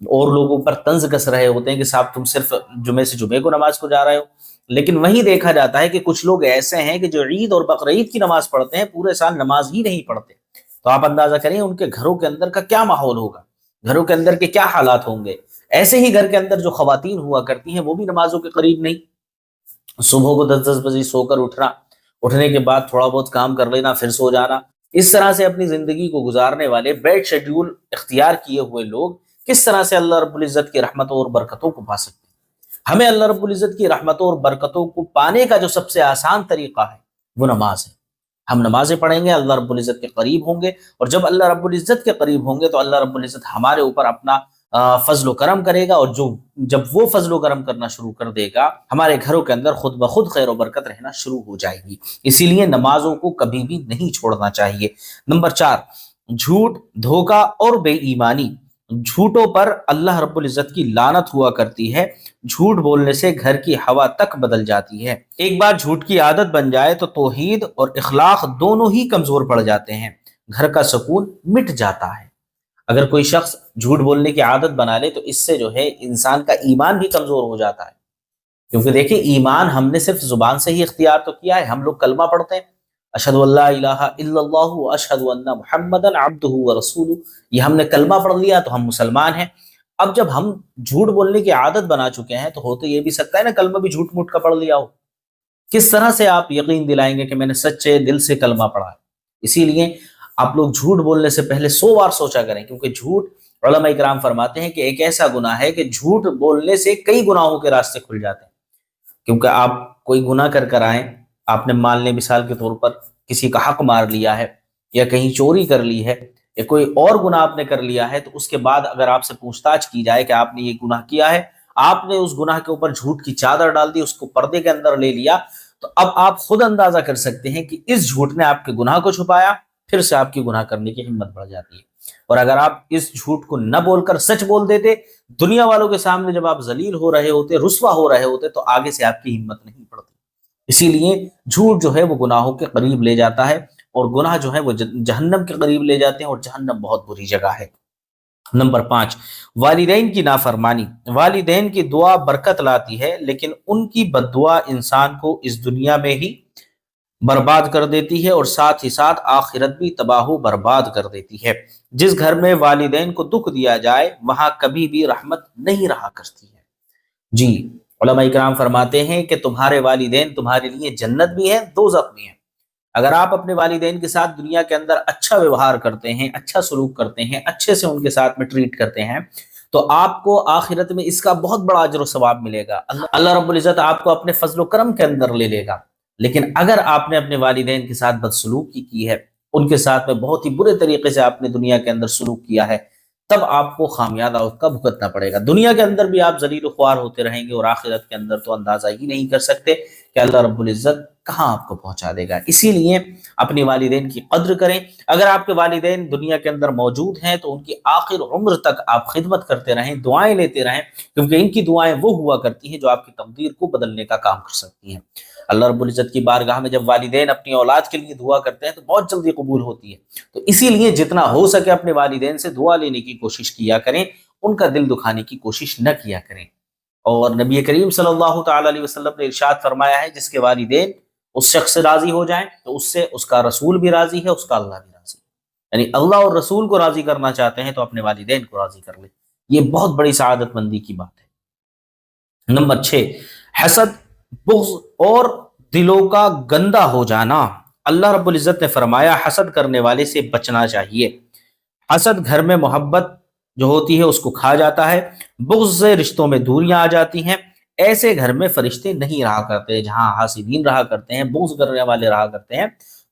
اور لوگوں پر طنز کس رہے ہوتے ہیں کہ صاحب تم صرف جمعے سے جمعے کو نماز کو جا رہے ہو، لیکن وہیں دیکھا جاتا ہے کہ کچھ لوگ ایسے ہیں کہ جو عید اور بقرعید کی نماز پڑھتے ہیں، پورے سال نماز ہی نہیں پڑھتے۔ تو آپ اندازہ کریں ان کے گھروں کے اندر کا کیا ماحول ہوگا، گھروں کے اندر کے کیا حالات ہوں گے۔ ایسے ہی گھر کے اندر جو خواتین ہوا کرتی ہیں وہ بھی نمازوں کے قریب نہیں، صبح کو 10 10 بجے سو کر اٹھنا، اٹھنے کے بعد تھوڑا بہت کام کر لینا، پھر سو جانا، اس طرح سے اپنی زندگی کو گزارنے والے بیڈ شیڈیول اختیار کیے ہوئے لوگ کس طرح سے اللہ رب العزت کی رحمتوں اور برکتوں کو پا سکتے ہیں؟ ہمیں اللہ رب العزت کی رحمتوں اور برکتوں کو پانے کا جو سب سے آسان طریقہ ہے وہ نماز ہے۔ ہم نمازیں پڑھیں گے، اللہ رب العزت کے قریب ہوں گے، اور جب اللہ رب العزت کے قریب ہوں گے تو اللہ رب العزت ہمارے اوپر اپنا فضل و کرم کرے گا، اور جب وہ فضل و کرم کرنا شروع کر دے گا، ہمارے گھروں کے اندر خود بخود خیر و برکت رہنا شروع ہو جائے گی۔ اسی لیے نمازوں کو کبھی بھی نہیں چھوڑنا چاہیے۔ نمبر 4، جھوٹ، دھوکہ اور بے ایمانی۔ جھوٹوں پر اللہ رب العزت کی لعنت ہوا کرتی ہے۔ جھوٹ بولنے سے گھر کی ہوا تک بدل جاتی ہے۔ ایک بار جھوٹ کی عادت بن جائے تو توحید اور اخلاق دونوں ہی کمزور پڑ جاتے ہیں، گھر کا سکون مٹ جاتا ہے۔ اگر کوئی شخص جھوٹ بولنے کی عادت بنا لے تو اس سے جو ہے انسان کا ایمان بھی کمزور ہو جاتا ہے، کیونکہ دیکھیں ایمان ہم نے صرف زبان سے ہی اختیار تو کیا ہے، ہم لوگ کلمہ پڑھتے ہیں، اشہد ان لا الہ الا اللہ اشہد ان محمدا عبدہ ورسولہ، یہ ہم نے کلمہ پڑھ لیا تو ہم مسلمان ہیں۔ اب جب ہم جھوٹ بولنے کی عادت بنا چکے ہیں تو ہو تو یہ بھی سکتا ہے نا کلمہ بھی جھوٹ موٹ کا پڑھ لیا ہو، کس طرح سے آپ یقین دلائیں گے کہ میں نے سچے دل سے کلمہ پڑھا ہے؟ اسی لیے آپ لوگ جھوٹ بولنے سے پہلے 100 بار سوچا کریں، کیونکہ جھوٹ، علماء کرام فرماتے ہیں کہ ایک ایسا گناہ ہے کہ جھوٹ بولنے سے کئی گناہوں کے راستے کھل جاتے ہیں۔ کیونکہ آپ کوئی گناہ کر آئیں، آپ نے مان لیں مثال کے طور پر کسی کا حق مار لیا ہے، یا کہیں چوری کر لی ہے، یا کوئی اور گناہ آپ نے کر لیا ہے، تو اس کے بعد اگر آپ سے پوچھ تاچھ کی جائے کہ آپ نے یہ گناہ کیا ہے، آپ نے اس گناہ کے اوپر جھوٹ کی چادر ڈال دی، اس کو پردے کے اندر لے لیا، تو اب آپ خود اندازہ کر سکتے ہیں کہ اس جھوٹ نے آپ کے گناہ کو چھپایا، پھر سے آپ کی گناہ کرنے کی ہمت بڑھ جاتی ہے۔ اور اگر آپ اس جھوٹ کو نہ بول کر سچ بول دیتے، دنیا والوں کے سامنے جب آپ ذلیل ہو رہے ہوتے، رسوا ہو رہے ہوتے، تو آگے سے آپ کی ہمت نہیں پڑتی۔ اسی لیے جھوٹ جو ہے وہ گناہوں کے قریب لے جاتا ہے، اور گناہ جو ہے وہ جہنم کے قریب لے جاتے ہیں، اور جہنم بہت بری جگہ ہے۔ نمبر 5، والدین کی نافرمانی۔ والدین کی دعا برکت لاتی ہے، لیکن ان کی بد دعا انسان کو اس دنیا میں ہی برباد کر دیتی ہے، اور ساتھ ہی ساتھ آخرت بھی تباہ و برباد کر دیتی ہے۔ جس گھر میں والدین کو دکھ دیا جائے وہاں کبھی بھی رحمت نہیں رہا کرتی ہے۔ جی، علماء اکرام فرماتے ہیں کہ تمہارے والدین تمہارے لیے جنت بھی ہیں، دوزخ بھی ہیں۔ اگر آپ اپنے والدین کے ساتھ دنیا کے اندر اچھا ویوہار کرتے ہیں، اچھا سلوک کرتے ہیں، اچھے سے ان کے ساتھ میں ٹریٹ کرتے ہیں، تو آپ کو آخرت میں اس کا بہت بڑا اجر و ثواب ملے گا۔ اللہ رب العزت آپ کو اپنے فضل و کرم کے اندر لے لے گا۔ لیکن اگر آپ نے اپنے والدین کے ساتھ بدسلوکی کی ہے، ان کے ساتھ میں بہت ہی برے طریقے سے آپ نے دنیا کے اندر سلوک کیا ہے، تب آپ کو خامیازہ اس کا بھگتنا پڑے گا۔ دنیا کے اندر بھی آپ ذلیل و خوار ہوتے رہیں گے، اور آخرت کے اندر تو اندازہ ہی نہیں کر سکتے کہ اللہ رب العزت کہاں آپ کو پہنچا دے گا۔ اسی لیے اپنی والدین کی قدر کریں۔ اگر آپ کے والدین دنیا کے اندر موجود ہیں تو ان کی آخر عمر تک آپ خدمت کرتے رہیں، دعائیں لیتے رہیں، کیونکہ ان کی دعائیں وہ ہوا کرتی ہیں جو آپ کی تقدیر کو بدلنے کا کام کر سکتی ہیں۔ اللہ رب العزت کی بارگاہ میں جب والدین اپنی اولاد کے لیے دعا کرتے ہیں تو بہت جلدی قبول ہوتی ہے۔ تو اسی لیے جتنا ہو سکے اپنے والدین سے دعا لینے کی کوشش کیا کریں، ان کا دل دکھانے کی کوشش نہ کیا کریں۔ اور نبی کریم صلی اللہ تعالی علیہ وسلم نے ارشاد فرمایا ہے، جس کے والدین اس شخص سے راضی ہو جائیں تو اس سے اس کا رسول بھی راضی ہے، اس کا اللہ بھی راضی ہے۔ یعنی اللہ اور رسول کو راضی کرنا چاہتے ہیں تو اپنے والدین کو راضی کر لیں، یہ بہت بڑی سعادت مندی کی بات ہے۔ نمبر 6، حسد، بغض اور دلوں کا گندا ہو جانا۔ اللہ رب العزت نے فرمایا حسد کرنے والے سے بچنا چاہیے۔ حسد گھر میں محبت جو ہوتی ہے اس کو کھا جاتا ہے، بغض سے رشتوں میں دوریاں آ جاتی ہیں۔ ایسے گھر میں فرشتے نہیں رہا کرتے، جہاں حاسدین رہا کرتے ہیں، بغض کرنے والے رہا کرتے ہیں،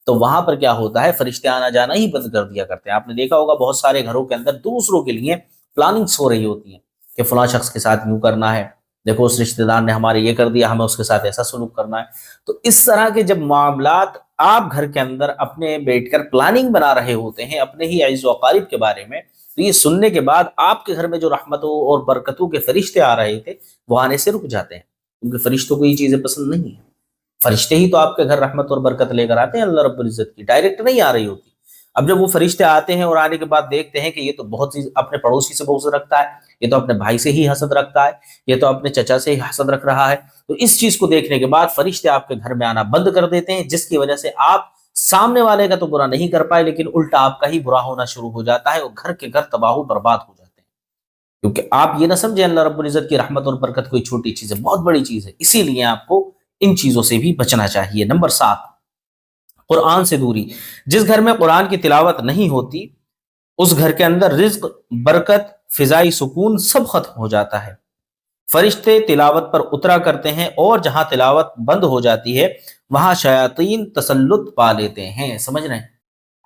تو وہاں پر کیا ہوتا ہے، فرشتے آنا جانا ہی بند کر دیا کرتے ہیں۔ آپ نے دیکھا ہوگا بہت سارے گھروں کے اندر دوسروں کے لیے پلاننگز ہو رہی ہوتی ہیں کہ فلاں شخص کے ساتھ یوں کرنا ہے، دیکھو اس رشتہ دار نے ہمارے یہ کر دیا، ہمیں اس کے ساتھ ایسا سلوک کرنا ہے۔ تو اس طرح کے جب معاملات آپ گھر کے اندر اپنے بیٹھ کر پلاننگ بنا رہے ہوتے ہیں اپنے ہی عزیز و اقارب کے بارے میں، تو یہ سننے کے بعد آپ کے گھر میں جو رحمتوں اور برکتوں کے فرشتے آ رہے تھے وہ آنے سے رک جاتے ہیں، کیونکہ فرشتوں کو یہ چیزیں پسند نہیں ہیں۔ فرشتے ہی تو آپ کے گھر رحمت اور برکت لے کر آتے ہیں، اللہ رب العزت کی ڈائریکٹ نہیں آ رہی ہوتی۔ اب جب وہ فرشتے آتے ہیں اور آنے کے بعد دیکھتے ہیں کہ یہ تو بہت سی اپنے پڑوسی سے بغض رکھتا ہے، یہ تو اپنے بھائی سے ہی حسد رکھتا ہے، یہ تو اپنے چچا سے ہی حسد رکھ رہا ہے، تو اس چیز کو دیکھنے کے بعد فرشتے آپ کے گھر میں آنا بند کر دیتے ہیں، جس کی وجہ سے آپ سامنے والے کا تو برا نہیں کر پائے، لیکن الٹا آپ کا ہی برا ہونا شروع ہو جاتا ہے اور گھر کے گھر تباہ و برباد ہو جاتے ہیں۔ کیونکہ آپ یہ نہ سمجھیں اللہ رب العزت کی رحمت اور برکت کوئی چھوٹی چیز ہے، بہت بڑی چیز ہے، اسی لیے آپ کو ان چیزوں سے بھی بچنا چاہیے۔ نمبر 7، قرآن سے دوری۔ جس گھر میں قرآن کی تلاوت نہیں ہوتی اس گھر کے اندر رزق، برکت، فضائی سکون سب ختم ہو جاتا ہے۔ فرشتے تلاوت پر اترا کرتے ہیں اور جہاں تلاوت بند ہو جاتی ہے وہاں شیاطین تسلط پا لیتے ہیں۔ سمجھ رہے ہیں؟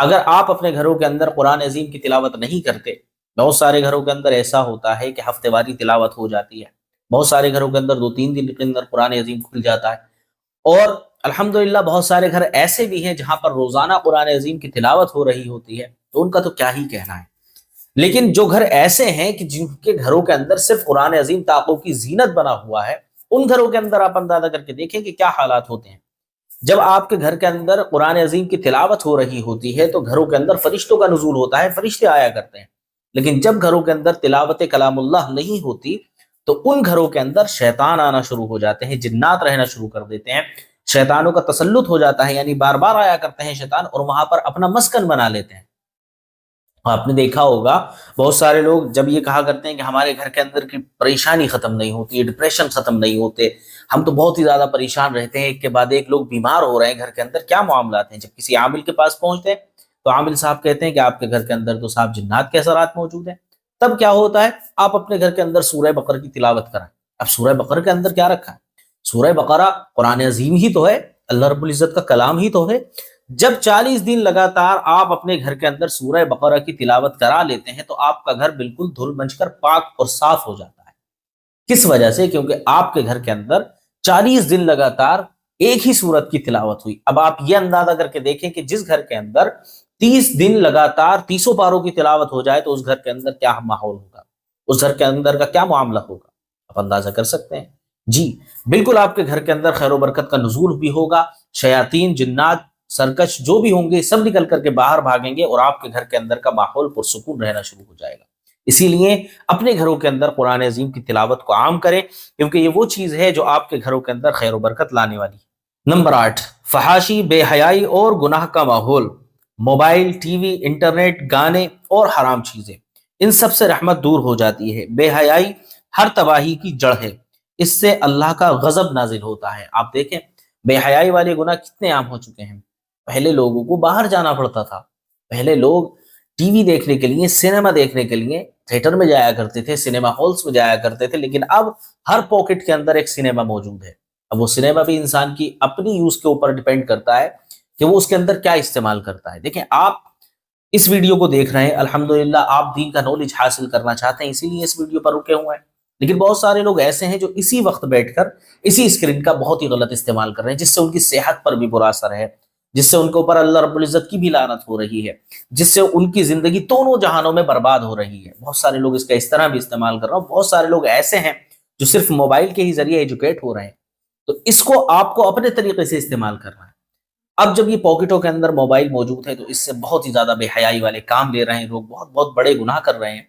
اگر آپ اپنے گھروں کے اندر قرآن عظیم کی تلاوت نہیں کرتے، بہت سارے گھروں کے اندر ایسا ہوتا ہے کہ ہفتے واری تلاوت ہو جاتی ہے، بہت سارے گھروں کے اندر 2-3 دن کے اندر قرآن عظیم کھل جاتا ہے، اور الحمدللہ بہت سارے گھر ایسے بھی ہیں جہاں پر روزانہ قرآن عظیم کی تلاوت ہو رہی ہوتی ہے، تو ان کا تو کیا ہی کہنا ہے۔ لیکن جو گھر ایسے ہیں کہ جن کے گھروں کے اندر صرف قرآن عظیم طاقوں کی زینت بنا ہوا ہے، ان گھروں کے اندر آپ اندازہ کر کے دیکھیں کہ کیا حالات ہوتے ہیں۔ جب آپ کے گھر کے اندر قرآن عظیم کی تلاوت ہو رہی ہوتی ہے تو گھروں کے اندر فرشتوں کا نزول ہوتا ہے، فرشتے آیا کرتے ہیں، لیکن جب گھروں کے اندر تلاوت کلام اللہ نہیں ہوتی تو ان گھروں کے اندر شیطان آنا شروع ہو جاتے ہیں، جنات رہنا شروع کر دیتے ہیں، شیطانوں کا تسلط ہو جاتا ہے، یعنی بار بار آیا کرتے ہیں شیطان اور وہاں پر اپنا مسکن بنا لیتے ہیں۔ آپ نے دیکھا ہوگا بہت سارے لوگ جب یہ کہا کرتے ہیں کہ ہمارے گھر کے اندر کی پریشانی ختم نہیں ہوتی، ڈپریشن ختم نہیں ہوتے، ہم تو بہت ہی زیادہ پریشان رہتے ہیں، ایک کے بعد ایک لوگ بیمار ہو رہے ہیں گھر کے اندر، کیا معاملات ہیں؟ جب کسی عامل کے پاس پہنچتے ہیں تو عامل صاحب کہتے ہیں کہ آپ کے گھر کے اندر تو صاحب جنات کے اثرات موجود ہیں۔ تب کیا ہوتا ہے؟ آپ اپنے گھر کے اندر سورہ بقرہ کی تلاوت کرائیں۔ اب سورہ بقرہ کے اندر کیا رکھا ہے؟ سورہ بقرہ قرآن عظیم ہی تو ہے، اللہ رب العزت کا کلام ہی تو ہے۔ جب 40 دن لگاتار آپ اپنے گھر کے اندر سورہ بقرہ کی تلاوت کرا لیتے ہیں تو آپ کا گھر بالکل دھل بنچ کر پاک اور صاف ہو جاتا ہے۔ کس وجہ سے؟ کیونکہ آپ کے گھر کے اندر 40 دن لگاتار ایک ہی سورت کی تلاوت ہوئی۔ اب آپ یہ اندازہ کر کے دیکھیں کہ جس گھر کے اندر 30 دن لگاتار 30 پاروں کی تلاوت ہو جائے تو اس گھر کے اندر کیا ماحول ہوگا، اس گھر کے اندر کا کیا معاملہ ہوگا، آپ اندازہ کر سکتے ہیں؟ جی بالکل، آپ کے گھر کے اندر خیر و برکت کا نزول بھی ہوگا، شیاطین، جنات، سرکش جو بھی ہوں گے سب نکل کر کے باہر بھاگیں گے اور آپ کے گھر کے اندر کا ماحول پرسکون رہنا شروع ہو جائے گا۔ اسی لیے اپنے گھروں کے اندر قرآن عظیم کی تلاوت کو عام کریں، کیونکہ یہ وہ چیز ہے جو آپ کے گھروں کے اندر خیر و برکت لانے والی ہے۔ نمبر 8، فحاشی، بے حیائی اور گناہ کا ماحول۔ موبائل، ٹی وی، انٹرنیٹ، گانے اور حرام چیزیں، ان سب سے رحمت دور ہو جاتی ہے۔ بے حیائی ہر تباہی کی جڑ ہے، اس سے اللہ کا غضب نازل ہوتا ہے۔ آپ دیکھیں بے حیائی والے گناہ کتنے عام ہو چکے ہیں۔ پہلے لوگوں کو باہر جانا پڑتا تھا، پہلے لوگ ٹی وی دیکھنے کے لیے، سینما دیکھنے کے لیے تھیٹر میں جایا کرتے تھے، سینما ہالس میں جایا کرتے تھے، لیکن اب ہر پاکٹ کے اندر ایک سینما موجود ہے۔ اب وہ سینما بھی انسان کی اپنی یوز کے اوپر ڈیپینڈ کرتا ہے کہ وہ اس کے اندر کیا استعمال کرتا ہے۔ دیکھیں آپ اس ویڈیو کو دیکھ رہے ہیں، الحمدللہ آپ دین کا نالج حاصل کرنا چاہتے ہیں، اسی لیے اس ویڈیو پر رکے ہوئے ہیں، لیکن بہت سارے لوگ ایسے ہیں جو اسی وقت بیٹھ کر اسی اسکرین کا بہت ہی غلط استعمال کر رہے ہیں، جس سے ان کی صحت پر بھی برا اثر ہے، جس سے ان کے اوپر اللہ رب العزت کی بھی لعنت ہو رہی ہے، جس سے ان کی زندگی دونوں جہانوں میں برباد ہو رہی ہے۔ بہت سارے لوگ اس کا اس طرح بھی استعمال کر رہے ہیں، بہت سارے لوگ ایسے ہیں جو صرف موبائل کے ہی ذریعے ایجوکیٹ ہو رہے ہیں، تو اس کو آپ کو اپنے طریقے سے استعمال کرنا ہے۔ اب جب یہ پاکٹوں کے اندر موبائل موجود ہے تو اس سے بہت ہی زیادہ بے حیائی والے کام لے رہے ہیں لوگ، بہت بہت بڑے گناہ کر رہے ہیں۔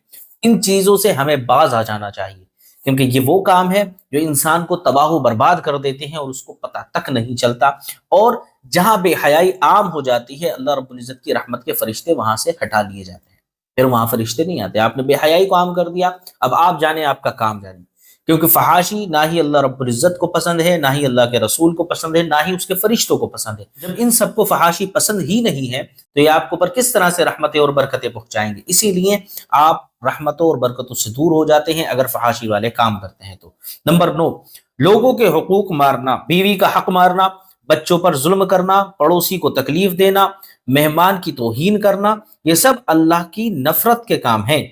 ان چیزوں سے ہمیں باز آ جانا چاہیے، کیونکہ یہ وہ کام ہے جو انسان کو تباہ و برباد کر دیتے ہیں اور اس کو پتہ تک نہیں چلتا، اور جہاں بے حیائی عام ہو جاتی ہے اللہ رب العزت کی رحمت کے فرشتے وہاں سے ہٹا لیے جاتے ہیں، پھر وہاں فرشتے نہیں آتے۔ آپ نے بے حیائی کو عام کر دیا، اب آپ جانے آپ کا کام جانے، کیونکہ فحاشی نہ ہی اللہ رب العزت کو پسند ہے، نہ ہی اللہ کے رسول کو پسند ہے، نہ ہی اس کے فرشتوں کو پسند ہے۔ جب ان سب کو فحاشی پسند ہی نہیں ہے تو یہ آپ کو پر کس طرح سے رحمتیں اور برکتیں پہنچائیں گے؟ اسی لیے آپ رحمتوں اور برکتوں سے دور ہو جاتے ہیں اگر فحاشی والے کام کرتے ہیں تو۔ نمبر 9، لوگوں کے حقوق مارنا، بیوی کا حق مارنا، بچوں پر ظلم کرنا، پڑوسی کو تکلیف دینا، مہمان کی توہین کرنا، یہ سب اللہ کی نفرت کے کام ہیں۔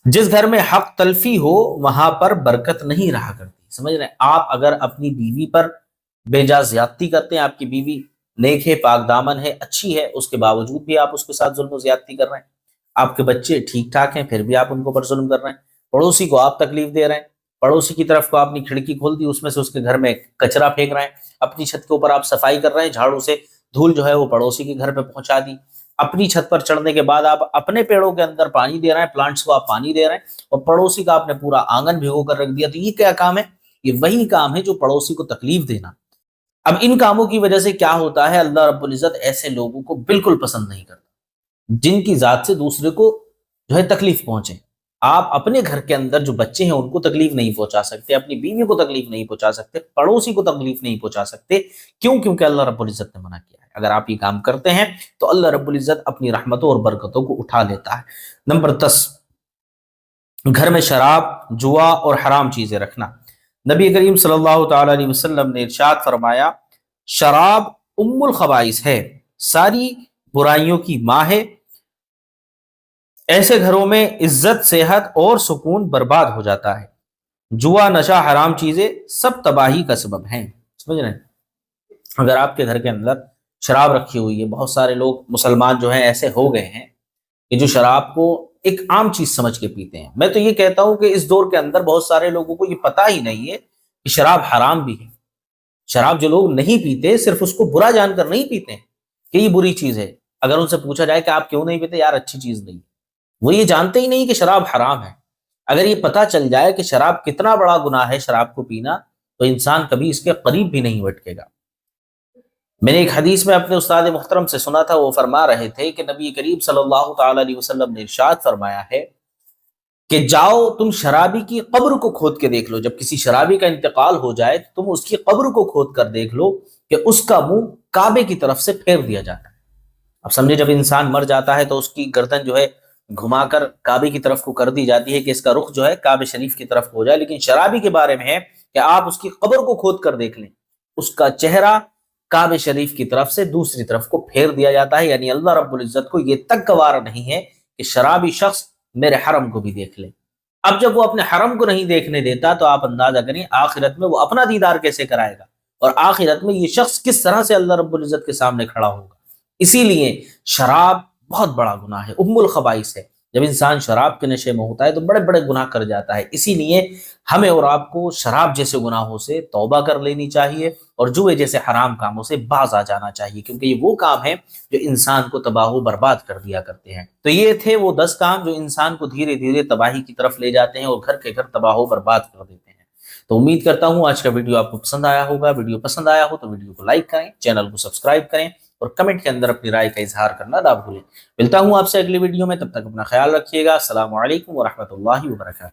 جس گھر میں حق تلفی ہو وہاں پر برکت نہیں رہا کرتی۔ سمجھ رہے ہیں؟ آپ اگر اپنی بیوی پر بے جا زیادتی کرتے ہیں، آپ کی بیوی نیک ہے، پاک دامن ہے، اچھی ہے، اس کے باوجود بھی آپ اس کے ساتھ ظلم و زیادتی کر رہے ہیں، آپ کے بچے ٹھیک ٹھاک ہیں پھر بھی آپ ان کو پر ظلم کر رہے ہیں، پڑوسی کو آپ تکلیف دے رہے ہیں، پڑوسی کی طرف کو اپنی کھڑکی کھول دی، اس میں سے اس کے گھر میں کچرا پھینک رہے ہیں، اپنی چھت کے اوپر آپ صفائی کر رہے ہیں جھاڑو سے دھول جو ہے وہ پڑوسی کے گھر پہ پہنچا دی، اپنی چھت پر چڑھنے کے بعد آپ اپنے پیڑوں کے اندر پانی دے رہے ہیں، پلانٹس کو آپ پانی دے رہے ہیں، اور پڑوسی کا آپ نے پورا آنگن بھگو کر رکھ دیا، تو یہ کیا کام ہے؟ یہ وہی کام ہے جو پڑوسی کو تکلیف دینا۔ اب ان کاموں کی وجہ سے کیا ہوتا ہے، اللہ رب العزت ایسے لوگوں کو بالکل پسند نہیں کرتا جن کی ذات سے دوسرے کو جو ہے تکلیف پہنچے۔ آپ اپنے گھر کے اندر جو بچے ہیں ان کو تکلیف نہیں پہنچا سکتے، اپنی بیوی کو تکلیف نہیں پہنچا سکتے، پڑوسی کو تکلیف نہیں پہنچا سکتے، کیوں؟ کیونکہ اللہ رب العزت نے منع کیا ہے۔ اگر آپ یہ کام کرتے ہیں تو اللہ رب العزت اپنی رحمتوں اور برکتوں کو اٹھا لیتا ہے۔ نمبر 10، گھر میں شراب، جوا اور حرام چیزیں رکھنا۔ نبی کریم صلی اللہ تعالی علیہ وسلم نے ارشاد فرمایا، شراب ام الخبائث ہے، ساری برائیوں کی ماں ہے، ایسے گھروں میں عزت، صحت اور سکون برباد ہو جاتا ہے۔ جوا، نشہ، حرام چیزیں سب تباہی کا سبب ہیں۔ سمجھ رہے ہیں؟ اگر آپ کے گھر کے اندر شراب رکھی ہوئی ہے، بہت سارے لوگ مسلمان جو ہیں ایسے ہو گئے ہیں کہ جو شراب کو ایک عام چیز سمجھ کے پیتے ہیں۔ میں تو یہ کہتا ہوں کہ اس دور کے اندر بہت سارے لوگوں کو یہ پتہ ہی نہیں ہے کہ شراب حرام بھی ہے۔ شراب جو لوگ نہیں پیتے صرف اس کو برا جان کر نہیں پیتے ہیں کہ یہ بری چیز ہے۔ اگر ان سے پوچھا جائے کہ آپ کیوں نہیں پیتے، یار اچھی چیز نہیں، وہ یہ جانتے ہی نہیں کہ شراب حرام ہے۔ اگر یہ پتہ چل جائے کہ شراب کتنا بڑا گناہ ہے شراب کو پینا، تو انسان کبھی اس کے قریب بھی نہیں بھٹکے گا۔ میں نے ایک حدیث میں اپنے استاد محترم سے سنا تھا، وہ فرما رہے تھے کہ نبی کریم صلی اللہ تعالی علیہ وسلم نے ارشاد فرمایا ہے کہ جاؤ تم شرابی کی قبر کو کھود کے دیکھ لو، جب کسی شرابی کا انتقال ہو جائے تو تم اس کی قبر کو کھود کر دیکھ لو کہ اس کا منہ کعبے کی طرف سے پھیر دیا جاتا ہے۔ اب سمجھے، جب انسان مر جاتا ہے تو اس کی گردن جو ہے گھما کر کعبے کی طرف کو کر دی جاتی ہے کہ اس کا رخ جو ہے کعبے شریف کی طرف ہو جائے، لیکن شرابی کے بارے میں ہے کہ آپ اس کی قبر کو کھود کر دیکھ لیں، اس کا چہرہ کعبے شریف کی طرف سے دوسری طرف کو پھیر دیا جاتا ہے۔ یعنی اللہ رب العزت کو یہ تک گوارا نہیں ہے کہ شرابی شخص میرے حرم کو بھی دیکھ لے۔ اب جب وہ اپنے حرم کو نہیں دیکھنے دیتا تو آپ اندازہ کریں آخرت میں وہ اپنا دیدار کیسے کرائے گا، اور آخرت میں یہ شخص کس طرح سے اللہ رب العزت کے سامنے کھڑا ہوگا۔ اسی لیے شراب بہت بڑا گناہ ہے، ام الخبائث ہے۔ جب انسان شراب کے نشے میں ہوتا ہے تو بڑے بڑے گناہ کر جاتا ہے۔ اسی لیے ہمیں اور آپ کو شراب جیسے گناہوں سے توبہ کر لینی چاہیے اور جوئے جیسے حرام کاموں سے باز آ جانا چاہیے، کیونکہ یہ وہ کام ہے جو انسان کو تباہ و برباد کر دیا کرتے ہیں۔ تو یہ تھے وہ 10 کام جو انسان کو دھیرے دھیرے تباہی کی طرف لے جاتے ہیں اور گھر کے گھر تباہ و برباد کر دیتے ہیں۔ تو امید کرتا ہوں آج کا ویڈیو آپ کو پسند آیا ہوگا۔ ویڈیو پسند آیا ہو تو ویڈیو کو لائک کریں، چینل کو سبسکرائب کریں اور کمنٹ کے اندر اپنی رائے کا اظہار کرنا نہ بھولیں۔ ملتا ہوں آپ سے اگلی ویڈیو میں، تب تک اپنا خیال رکھیے گا۔ السلام علیکم ورحمۃ اللہ وبرکاتہ۔